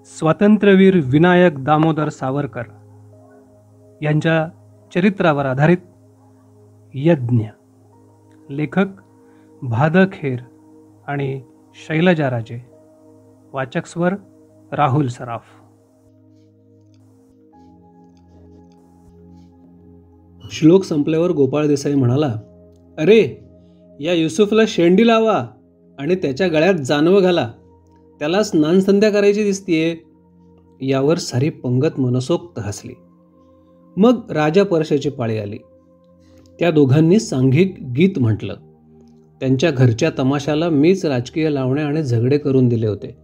स्वातंत्र्यवीर विनायक दामोदर सावरकर यांच्या चरित्रावर आधारित यज्ञ. लेखक भाद खेर आणि शैलजा राजे. वाचक स्वर राहुल सराफ. श्लोक संपल्यावर गोपाळ देसाई म्हणाला, अरे या युसुफला शेंडी लावा आणि त्याच्या गळ्यात जानवं घाला, त्याला स्नानसंध्या करायची दिसतीये. यावर सारी पंगत मनसोक्त हसली. मग राजा परशाची पाळी आली. त्या दोघांनी सांघिक गीत म्हटलं. त्यांच्या घरच्या तमाशाला मीच राजकीय लावण्या आणि झगडे करून दिले होते.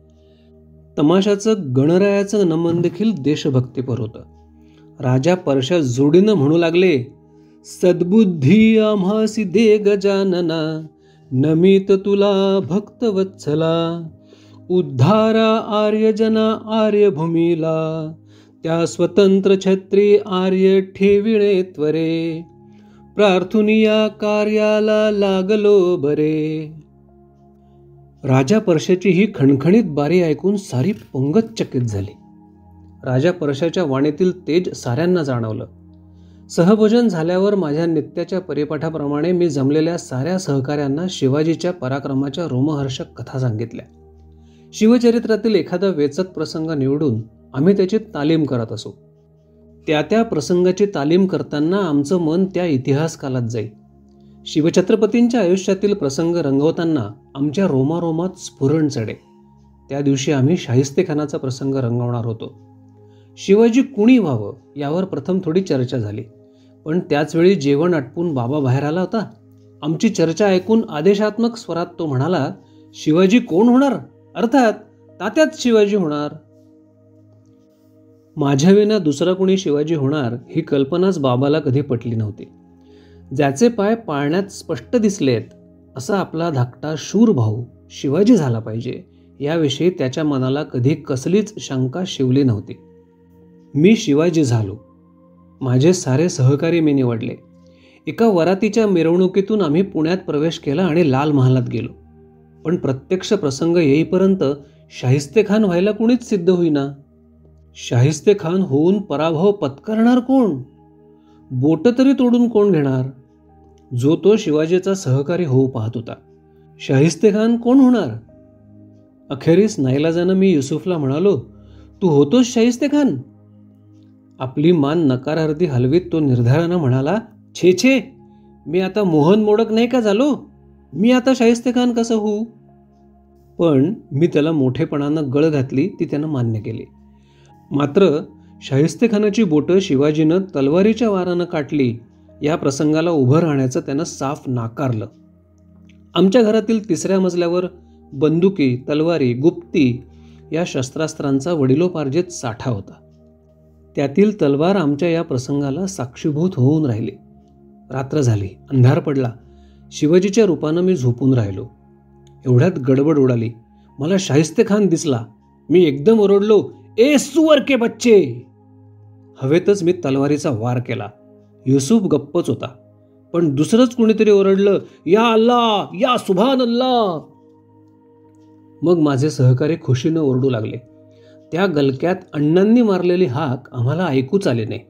तमाशाचं गणरायाचं नमन देखील देशभक्तीपर होतं. राजा परशा जोडीनं म्हणू लागले, सद्बुद्धी आम्हासी दे गजानना, नमित तुला भक्तवत्सला, उद्धारा आर्यजना आर्यभूमीला, त्या स्वतंत्र छत्री आर्य ठेविणे त्वरे, प्रार्थुनिया कार्याला लागलो बरे. राजा परशाची ही खणखणीत बारी ऐकून सारी पंगत चकित झाली. राजा परशाच्या वाणीतील तेज साऱ्यांना जाणवलं. सहभोजन झाल्यावर माझ्या नित्याच्या परिपाठाप्रमाणे मी जमलेल्या साऱ्या सहकाऱ्यांना शिवाजीच्या पराक्रमाच्या रोमहर्षक कथा सांगितल्या. शिवचरित्रातील एखादा वेचक प्रसंग निवडून आम्ही त्याची तालीम करत असू. त्या प्रसंगाची तालीम करताना आमचं मन त्या इतिहास कालात जाई. शिवछत्रपतींच्या आयुष्यातील प्रसंग रंगवताना आमच्या रोमारोमात स्फुरण चढे. त्या दिवशी आम्ही शाहिस्तेखानाचा प्रसंग रंगवणार होतो. शिवाजी कुणी व्हावं यावर प्रथम थोडी चर्चा झाली, पण त्याचवेळी जेवण आटपून बाबा बाहेर आला होता. आमची चर्चा ऐकून आदेशात्मक स्वरात तो म्हणाला, शिवाजी कोण होणार? अर्थात तात्याच शिवाजी होणार. माझ्याविना दुसरा कोणी शिवाजी होणार ही कल्पनाच बाबाला कधी पटली नव्हती. ज्याचे पाय पाळण्यात स्पष्ट दिसलेत असा आपला धाकटा शूर भाऊ शिवाजी झाला पाहिजे याविषयी त्याच्या मनाला कधी कसलीच शंका शिवली नव्हती. मी शिवाजी झालो. माझे सारे सहकारी मी निवडले. एका वरातीच्या मिरवणुकीतून आम्ही पुण्यात प्रवेश केला आणि लाल महालात गेलो. पण प्रत्यक्ष प्रसंग येईपर्यंत शाहिस्तेखान व्हायला कुणीच सिद्ध होईना. शाहिस्तेखान होऊन पराभव पत्करणार कोण? बोट तरी तोडून कोण घेणार? जो तो शिवाजीचा सहकारी होऊ पाहत होता. शाहिस्तेखान कोण होणार? अखेरीस नाईलाजानं मी युसुफला म्हणालो, तू होतोस शाहिस्तेखान? आपली मान नकारार्थी हलवीत तो निर्धारानं म्हणाला, छे छे, मी आता मोहन मोडक नाही का झालो? मी आता शाहिस्तेखान कसं होऊ? पण मी त्याला मोठेपणानं गळ घातली ती त्यानं मान्य केली. मात्र शाहिस्तेखानाची बोटं शिवाजीनं तलवारीच्या वारानं काटली या प्रसंगाला उभं राहण्याचं त्यानं साफ नाकारलं. आमच्या घरातील तिसऱ्या मजल्यावर बंदुकी, तलवारी, गुप्ती या शस्त्रास्त्रांचा वडिलोपार्जित साठा होता. त्यातील तलवार आमच्या या प्रसंगाला साक्षीभूत होऊन राहिली. रात्र झाली, अंधार पडला. शिवाजीच्या रूपानं मी झोपून राहिलो. एवढ्यात गडबड उडाली. मला शाहिस्तेखान दिसला. मी एकदम ओरडलो, ए सुअर के बच्चे! हवेतच मी तलवारीचा वार केला. युसुफ गप्पच होता, पण दुसरंच कुणीतरी ओरडलं, या अल्लाह, या सुभान अल्लाह! मग माझे सहकारी खुशीनं ओरडू लागले. त्या गलक्यात अण्णांनी मारलेली हाक आम्हाला ऐकूच आली नाही.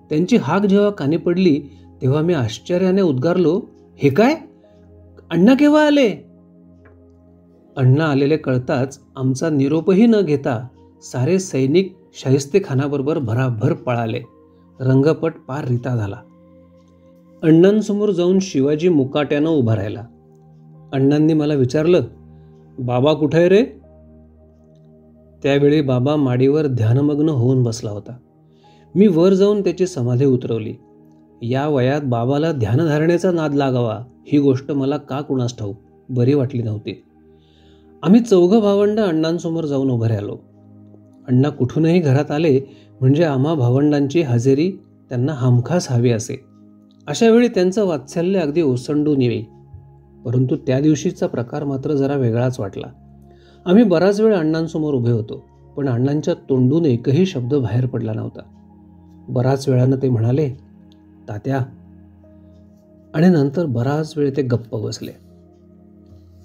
त्यांची हाक जेव्हा कानी पडली तेव्हा मी आश्चर्याने उद्गारलो, हे काय? अण्णा केव्हा आले? अण्णा आलेले कळताच आमचा निरोपही न घेता सारे सैनिक शाहिस्तेखानाबरोबर भराभर पळाले. रंगपट पार रिता झाला. अण्णांसमोर जाऊन शिवाजी मुकाट्यानं उभा राहिला. अण्णांनी मला विचारलं, बाबा कुठे आहे रे? त्यावेळी बाबा माडीवर ध्यानमग्न होऊन बसला होता. मी वर जाऊन त्याची समाधी उतरवली. या वयात बाबाला ध्यानधारणेचा नाद लागावा ही गोष्ट मला का कुणास ठाऊक बरी वाटली नव्हती. आम्ही चौघं भावंड अण्णांसमोर जाऊन उभे राहिलो. अण्णा कुठूनही घरात आले म्हणजे आम्हा भावंडांची हजेरी त्यांना हमखास हवी असे. अशा वेळी त्यांचं वात्सल्य अगदी ओसंडून येई. परंतु त्या दिवशीचा प्रकार मात्र जरा वेगळाच वाटला. आम्ही बराच वेळ अण्णांसमोर उभे होतो, पण अण्णांच्या तोंडून एकही शब्द बाहेर पडला नव्हता. बराच वेळानं ते म्हणाले, तात्या, आणि नंतर बराच वेळ ते गप्प बसले.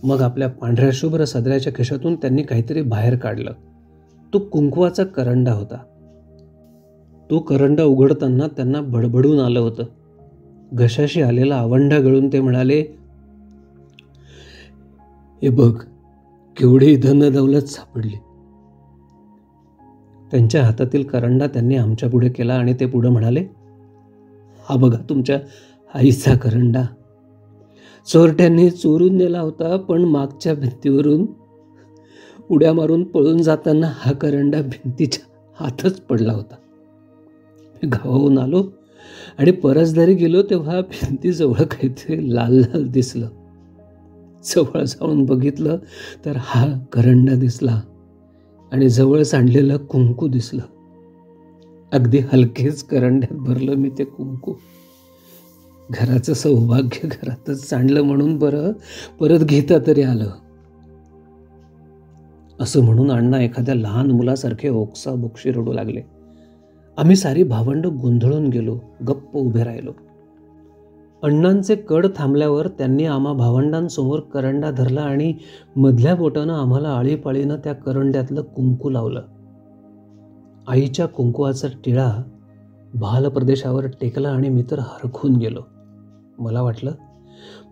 मग आपल्या पांढऱ्या शुभ्र सदऱ्याच्या खिशातून त्यांनी काहीतरी बाहेर काढलं. तो कुंकवाचा करंडा होता. तो करंडा उघडताना त्यांना बडबडून आलं होतं. घशाशी आलेला आवंढा गळून ते म्हणाले, हे बघ, केवढी धन दौलत सापडली. त्यांच्या हातातील करंडा त्यांनी आमच्या पुढे केला आणि ते पुढे म्हणाले, हा बघा तुमच्या आईचा करंडा. चोरट्यांनी चोरून नेला होता, पण मागच्या भिंतीवरून उड्या मारून पळून जाताना हा करंडा भिंतीच्या हातच पडला होता. मी गावाहून आलो आणि परसदारी गेलो तेव्हा भिंतीजवळ काहीतरी लाल लाल दिसलं. जवळ जाऊन बघितलं तर हा करंडा दिसला आणि जवळ सांडलेलं कुंकू दिसलं. अगदी हलकेच करंड्यात भरलं मी ते कुंकू. घराचं सौभाग्य घरातच सांडलं म्हणून बरं, परत घेता तरी आलं. असं म्हणून अण्णा एखाद्या लहान मुलासारखे ओक्साबोक्शी रडू लागले. आम्ही सारी भावंड गोंधळून गेलो, गप्प उभे राहिलो. अण्णांचे कड थांबल्यावर त्यांनी आम्हा भावंडांसमोर करंडा धरला आणि मधल्या बोटानं आम्हाला आळीपाळीनं त्या करंड्यातलं कुंकू लावलं. आईच्या कुंकवाचा टिळा भाल प्रदेशावर टेकला आणि मी तर हरखून गेलो. मला वाटलं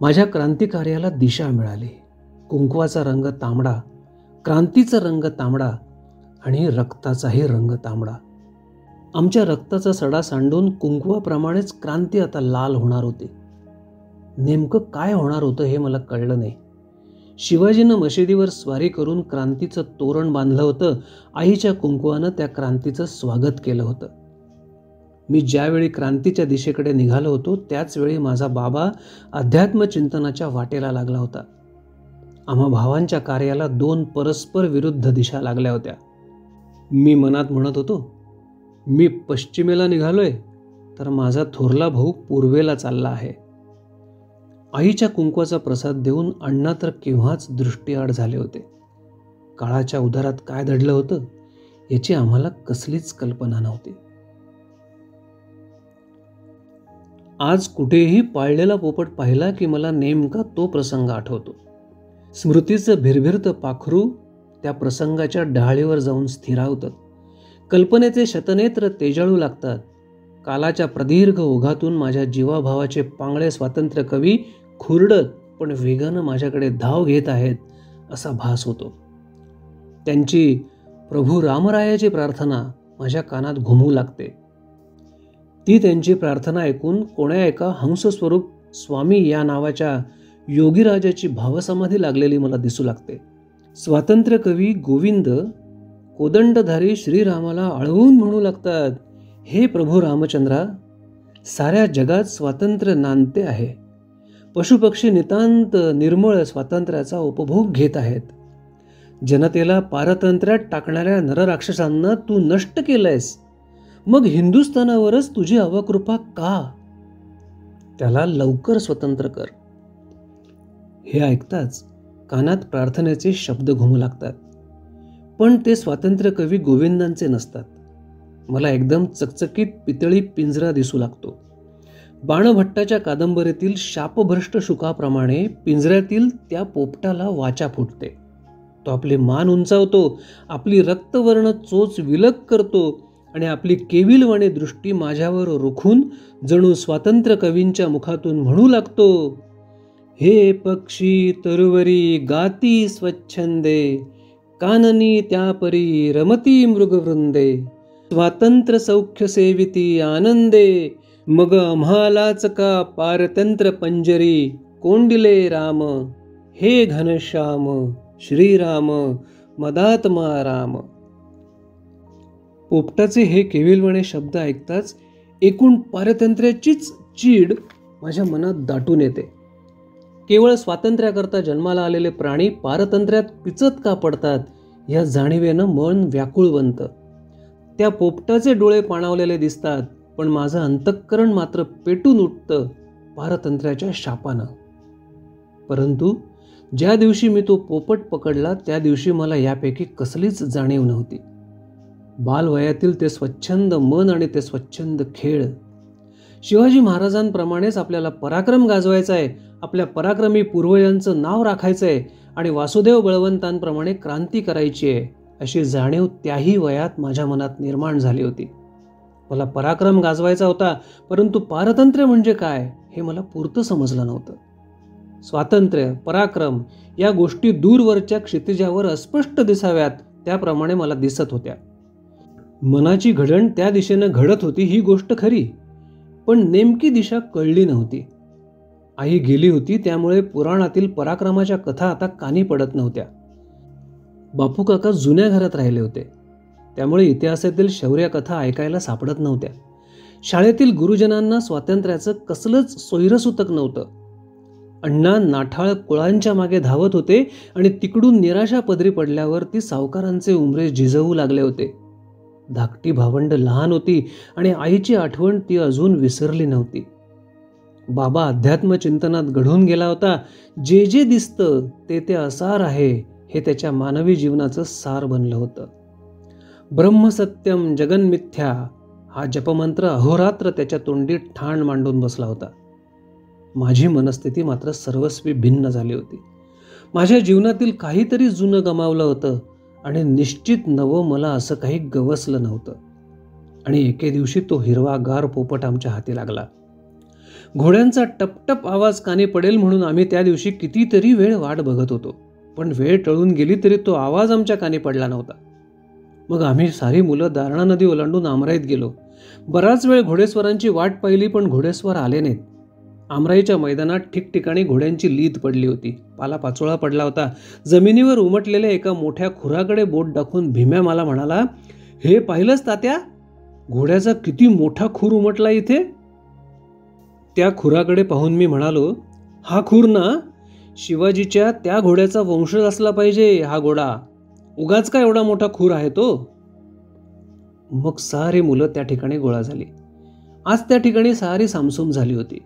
माझ्या क्रांतिकार्याला दिशा मिळाली. कुंकवाचा रंग तांबडा, क्रांतीचा रंग तांबडा आणि रक्ताचाही रंग तांबडा. आमच्या रक्ताचा सडा सांडून कुंकवाप्रमाणेच क्रांती आता लाल होणार होती. नेमकं काय होणार होतं हे मला कळलं नाही. शिवाजीनं मशिदीवर स्वारी करून क्रांतीचं तोरण बांधलं होतं. आईच्या कुंकवानं त्या क्रांतीचं स्वागत केलं होतं. मी ज्यावेळी क्रांतीच्या दिशेकडे निघालो होतो त्याचवेळी माझा बाबा अध्यात्मचिंतनाच्या वाटेला लागला होता. आम्हा भावांच्या कार्याला दोन परस्पर विरुद्ध दिशा लागल्या होत्या. मी मनात म्हणत होतो, मी पश्चिमेला निघालोय तर माझा थोरला भाऊ पूर्वेला चालला आहे. आईच्या कुंकवाचा प्रसाद देऊन अण्णा तर केव्हाच दृष्टीआड झाले होते. काळाच्या उदारात काय दडलं होतं याची आम्हाला कसलीच कल्पना नव्हती. आज कुठेही पाळलेला पोपट पाहिला की मला नेमका तो प्रसंग आठवतो. स्मृतीचं भिरभिरतं पाखरू त्या प्रसंगाच्या डहाळीवर जाऊन स्थिरावतं. कल्पनेचे शतनेत्र तेजाळू लागतात. कालाच्या प्रदीर्घ ओघातून माझ्या जीवाभावाचे पांगळे स्वातंत्र्य कवी खुरडत पण वेगानं माझ्याकडे धाव घेत आहेत असा भास होतो. त्यांची प्रभू रामरायाची प्रार्थना माझ्या कानात घुमू लागते. ती त्यांची प्रार्थना ऐकून कोण्या एका हंसस्वरूप स्वामी या नावाच्या योगीराजाची भावसमाधी लागलेली मला दिसू लागते. स्वातंत्र्य कवी गोविंद कोदंडधारी श्रीरामाला आळवून म्हणू लागतात, हे प्रभू रामचंद्रा, साऱ्या जगात स्वातंत्र्य नांदते आहे. पशुपक्षी नितांत निर्मळ स्वातंत्र्याचा उपभोग घेत आहेत. जनतेला पारतंत्र्यात टाकणाऱ्या नरराक्षसांना तू नष्ट केलंयस. मग हिंदुस्थानावरच तुझी अवकृपा का? त्याला लवकर स्वतंत्र कर. हे ऐकताच कानात प्रार्थनेचे शब्द घुमू लागतात. पण ते स्वातंत्र्य कवी गोविंदांचे नसतात. मला एकदम चकचकीत पितळी पिंजरा दिसू लागतो. बाणभट्टाच्या कादंबरीतील शापभ्रष्ट शुकाप्रमाणे पिंजऱ्यातील त्या पोपटाला वाचा फुटते. तो आपले मान उंचावतो, आपली रक्तवर्ण चोच विलग करतो आणि आपली केविलवाणी दृष्टी माझ्यावर रोखून जणू स्वातंत्र्य कवींच्या मुखातून म्हणू लागतो, हे पक्षी तरुवरी गाती स्वच्छंदे, काननी त्यापरी रमती मृगवृंदे, स्वातंत्र्य सौख्य सेविती आनंदे, मग आम्हालाच का पारतंत्र पंजरी कोंडिले राम, हे घनश्याम श्रीराम मदात्मा राम. पोपटाचे हे केविलवाणे शब्द ऐकताच एकूण पारतंत्र्याचीच चीड माझ्या मनात दाटून येते. केवळ स्वातंत्र्याकरता जन्माला आलेले प्राणी पारतंत्र्यात पिचत का पडतात या जाणीवेनं मन व्याकुळ बनतं. त्या पोपटाचे डोळे पाणावलेले दिसतात, पण माझं अंतःकरण मात्र पेटून उठतं पारतंत्र्याच्या शापानं. परंतु ज्या दिवशी मी तो पोपट पकडला त्या दिवशी मला यापैकी कसलीच जाणीव नव्हती. बालवयातील ते स्वच्छंद मन आणि ते स्वच्छंद खेळ. शिवाजी महाराजांप्रमाणेच आपल्याला पराक्रम गाजवायचा आहे, आपल्या पराक्रमी पूर्वजांचं नाव राखायचं आहे आणि वासुदेव बळवंतांप्रमाणे क्रांती करायची आहे. अशी जाणीव त्याही वयात माझ्या मनात निर्माण झाली होती. मला पराक्रम गाजवायचा होता, परंतु पारतंत्र्य म्हणजे काय हे मला पुरतं समजलं नव्हतं. स्वातंत्र्य, पराक्रम या गोष्टी दूरवरच्या क्षितिजावर अस्पष्ट दिसाव्यात त्याप्रमाणे मला दिसत होत्या. मनाची घडण त्या दिशेनं घडत होती ही गोष्ट खरी, पण नेमकी दिशा कळली नव्हती. आई गेली होती, त्यामुळे पुराणातील पराक्रमाच्या कथा आता कानी पडत नव्हत्या. बापू काका जुन्या घरात राहिले होते, त्यामुळे इतिहासातील शौर्य कथा ऐकायला सापडत नव्हत्या. शाळेतील गुरुजनांना स्वातंत्र्याचं कसलंच सोयरंसुतक नव्हतं. अण्णा नाठाळ कुळांच्या मागे धावत होते आणि तिकडून निराशा पदरी पडल्यावर ती सावकारांचे उमरे झिजवू लागले होते. धाकटी भावंड लहान होती आणि आईची आठवण ती अजून विसरली नव्हती. बाबा अध्यात्मचिंतनात घडून गेला होता. जे जे दिसतं ते ते असार आहे हे त्याच्या मानवी जीवनाचं सार बनलं होतं. ब्रह्मसत्यम जगन्मिथ्या हा जपमंत्र अहोरात्र त्याच्या तोंडी ठाण मांडून बसला होता. माझी मनस्थिती मात्र सर्वस्वी भिन्न झाली होती. माझ्या जीवनातील काहीतरी जुनं गमावलं होतं आणि निश्चित नवं मला असं काही गवसलं नव्हतं. आणि एके दिवशी तो हिरवागार पोपट आमच्या हाती लागला. घोड्यांचा टपटप आवाज कानी पडेल म्हणून आम्ही त्या दिवशी कितीतरी वेळ वाट बघत होतो, पण वेळ टळून गेली तरी तो आवाज आमच्या कानी पडला नव्हता. मग आम्ही सारी मुलं दारणा नदी ओलांडून आमराईत गेलो. बराच वेळ घोडेस्वारांची वाट पाहिली, पण घोडेस्वार आले नाहीत. आमराईच्या मैदानात ठिकठिकाणी घोड्यांची लीद पडली होती. पालापाचोळा पडला होता. जमिनीवर उमटलेल्या एका मोठ्या खुराकडे बोट दाखवून भीम्या मला म्हणाला, हे पाहिलंच तात्या, घोड्याचा किती मोठा खूर उमटला इथे. त्या खुराकडे पाहून मी म्हणालो, हा खूर ना शिवाजीच्या त्या घोड्याचा वंशज असला पाहिजे. हा घोडा उगाच का एवढा मोठा खूर आहे तो. मग सारी मुलं त्या ठिकाणी गोळा झाली. आज त्या ठिकाणी सारी सामसूम झाली होती.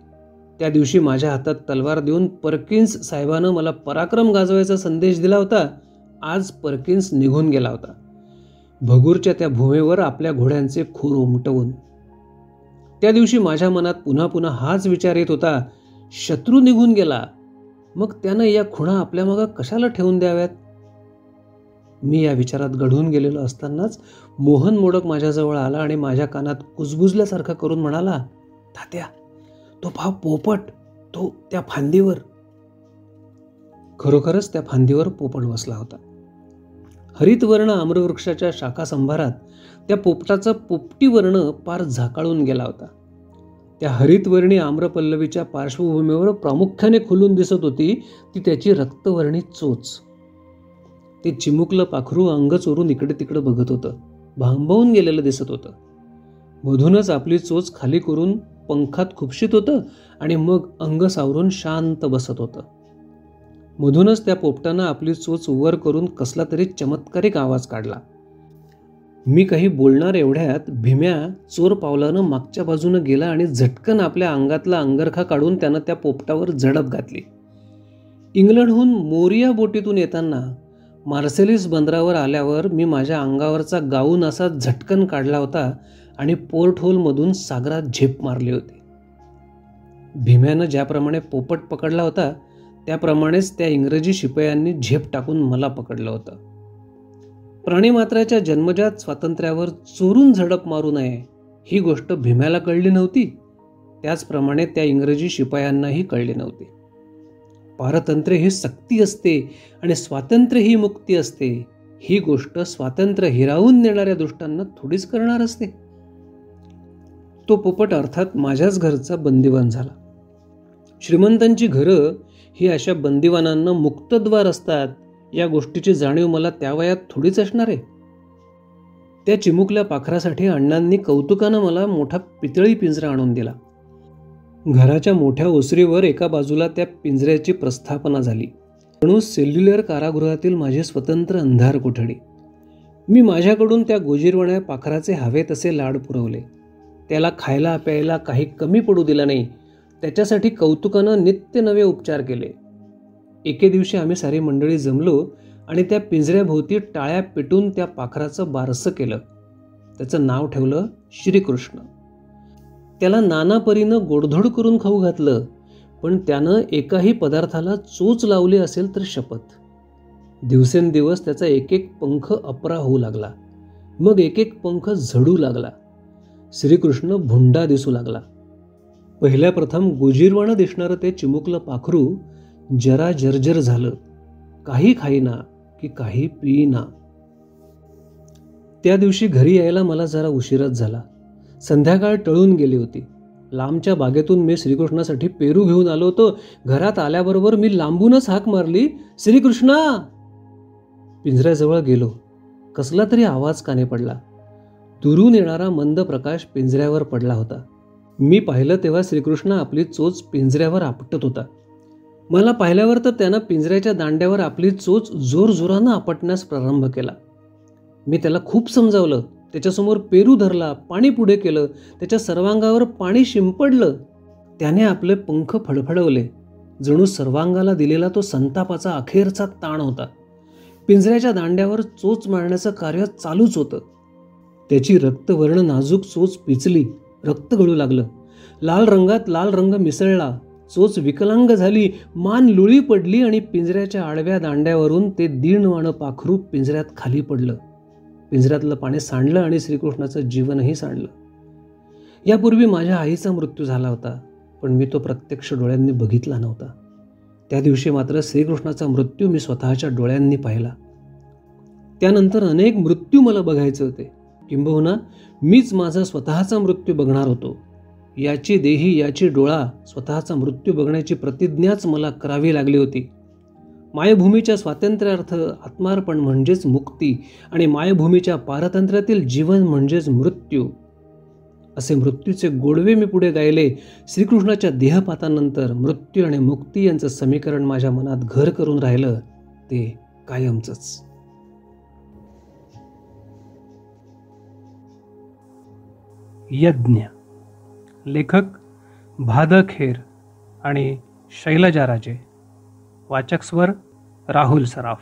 त्या दिवशी माझ्या हातात तलवार देऊन परकिन्स साहेबानं मला पराक्रम गाजवायचा संदेश दिला होता. आज परकिन्स निघून गेला होता, भगूरच्या त्या भूमीवर आपल्या घोड्यांचे खूर उमटवून. त्या दिवशी माझ्या मनात पुन्हा पुन्हा हाच विचार येत होता, शत्रू निघून गेला, मग त्यानं या खुणा आपल्या मागं कशाला ठेवून द्याव्यात. मी या विचारात गढून गेलेलो असतानाच मोहन मोडक माझ्याजवळ आला आणि माझ्या कानात कुजबुजल्यासारखं करून म्हणाला, तात्या, तो भाव पोपट, तो त्या फांदीवर. खरोखरच त्या फांदीवर पोपट बसला होता. हरितवर्ण आम्रवृक्षाच्या शाखासंभारात त्या पोपटाचा पोपटीवर्ण पार झाकाळून गेला होता. त्या हरितवर्णी आम्रपल्लवीच्या पार्श्वभूमीवर प्रामुख्याने खुलून दिसत होती ती त्याची रक्तवर्णी चोच. ते चिमुकलं पाखरू अंग चोरून इकडे तिकडे बघत होतं. भांबवून गेलेलं दिसत होतं. मधूनच आपली चोच खाली करून पंखात खुपशीत होतं आणि मग अंग सावरून शांत बसत होतं. मधूनच त्या पोपटानं आपली चोच वर करून कसला तरी चमत्कारिक आवाज काढला. मी काही बोलणार एवढ्यात भीम्या चोर पावलानं मागच्या बाजूनं गेला आणि झटकन आपल्या अंगातला अंगरखा काढून त्यानं त्या पोपटावर झडप घातली. इंग्लंडहून मोरिया बोटीतून येताना मार्सेलिस बंदरावर आल्यावर मी माझ्या अंगावरचा गाऊन असा झटकन काढला होता आणि पोर्ट होलमधून सागरात झेप मारली होती. भीम्यानं ज्याप्रमाणे पोपट पकडला होता त्याप्रमाणेच त्या इंग्रजी शिपायांनी झेप टाकून मला पकडलं होतं. प्राणीमात्राच्या जन्मजात स्वातंत्र्यावर चोरून झडप मारू नये ही गोष्ट भीम्याला कळली नव्हती, त्याचप्रमाणे त्या इंग्रजी शिपायांनाही कळली नव्हती. पारतंत्र्य ही सक्ती असते आणि स्वातंत्र्य ही मुक्ती असते ही गोष्ट स्वातंत्र्य हिरावून नेणाऱ्या दुष्टांना थोडीच करणार असते. तो पोपट अर्थात माझ्याच घरचा बंदिवान झाला. श्रीमंतांची घरं ही अशा बंदिवानांना मुक्तद्वार असतात या गोष्टीची जाणीव मला त्या वयात थोडीच असणार आहे. त्या चिमुकल्या पाखरासाठी अण्णांनी कौतुकानं मला मोठा पितळी पिंजरा आणून दिला. घराच्या मोठ्या ओसरीवर एका बाजूला त्या पिंजऱ्याची प्रस्थापना झाली. जणू सेल्युलर कारागृहातील माझी स्वतंत्र अंधार कोठडी. मी माझ्याकडून त्या गोजीरवाण्या पाखराचे हवे तसे लाड पुरवले. त्याला खायला प्यायला काही कमी पडू दिलं नाही. त्याच्यासाठी कौतुकानं नित्य नवे उपचार केले. एके दिवशी आम्ही सारी मंडळी जमलो आणि त्या पिंजऱ्याभोवती टाळ्या पेटून त्या पाखराचं बारसं केलं. त्याचं नाव ठेवलं श्रीकृष्ण. त्याला नाना परीनं गोडधोड करून खाऊ घातलं, पण त्यानं एकाही पदार्थाला चोच लावली असेल तर शपथ. दिवसेंदिवस त्याचा एक एक पंख अपरा होऊ लागला. मग एक एक पंख झडू लागला. श्रीकृष्ण भुंडा दिसू लागला. पहिल्या प्रथम गोजीरवाणं दिसणारं ते चिमुकलं पाखरू जरा जर्जर झालं. काही खाईना की काही पिईना. त्या दिवशी घरी यायला मला जरा उशीरच झाला. संध्याकाळ टळून गेली होती. लांबच्या बागेतून मी श्रीकृष्णासाठी पेरू घेऊन आलो होतो. घरात आल्याबरोबर मी लांबूनच हाक मारली, श्रीकृष्णा. पिंजऱ्याजवळ गेलो. कसला तरी आवाज कानी पडला. दुरून येणारा मंद प्रकाश पिंजऱ्यावर पडला होता. मी पाहिलं तेव्हा श्रीकृष्ण आपली चोच पिंजऱ्यावर आपटत होता. मला पाहिल्यावर तर त्यानं पिंजऱ्याच्या दांड्यावर आपली चोच जोरजोरानं आपटण्यास प्रारंभ केला. मी त्याला खूप समजावलं. त्याच्यासमोर पेरू धरला, पाणी पुढे केलं, त्याच्या सर्वांगावर पाणी शिंपडलं. त्याने आपले पंख फडफडवले. जणू सर्वांगाला दिलेला तो संतापाचा अखेरचा ताण होता. पिंजऱ्याच्या दांड्यावर चोच मारण्याचं कार्य चालूच होतं. त्याची रक्तवर्ण नाजूक चोच पिचली. रक्त गळू लागलं. लाल रंगात लाल रंग मिसळला. चोच विकलांग झाली. मान लुळी पडली आणि पिंजऱ्याच्या आडव्या दांड्यावरून ते दीनवाणं पाखरू पिंजऱ्यात खाली पडलं. पिंजऱ्यातलं पाणी सांडलं आणि श्रीकृष्णाचं जीवनही सांडलं. यापूर्वी माझ्या आईचा मृत्यू झाला होता, पण मी तो प्रत्यक्ष डोळ्यांनी बघितला नव्हता. त्या दिवशी मात्र श्रीकृष्णाचा मृत्यू मी स्वतःच्या डोळ्यांनी पाहिला. त्यानंतर अनेक मृत्यू मला बघायचे होते. किंबहुना मीच माझा स्वतःचा मृत्यू बघणार होतो. याची देही याची डोळा स्वतःचा मृत्यू बघण्याची प्रतिज्ञाच मला करावी लागली होती. मायभूमीच्या स्वातंत्र्यार्थ आत्मार्पण म्हणजेच मुक्ती आणि मायभूमीच्या पारतंत्र्यातील जीवन म्हणजेच मृत्यू, असे मृत्यूचे गोडवे मी पुढे गायले. श्रीकृष्णाच्या देहपातानंतर मृत्यू आणि मुक्ती यांचं समीकरण माझ्या मनात घर करून राहिलं ते कायमचंच. यज्ञ. लेखक भाद खेर आणि शैलजा राजे. वाचक स्वर राहुल सराफ.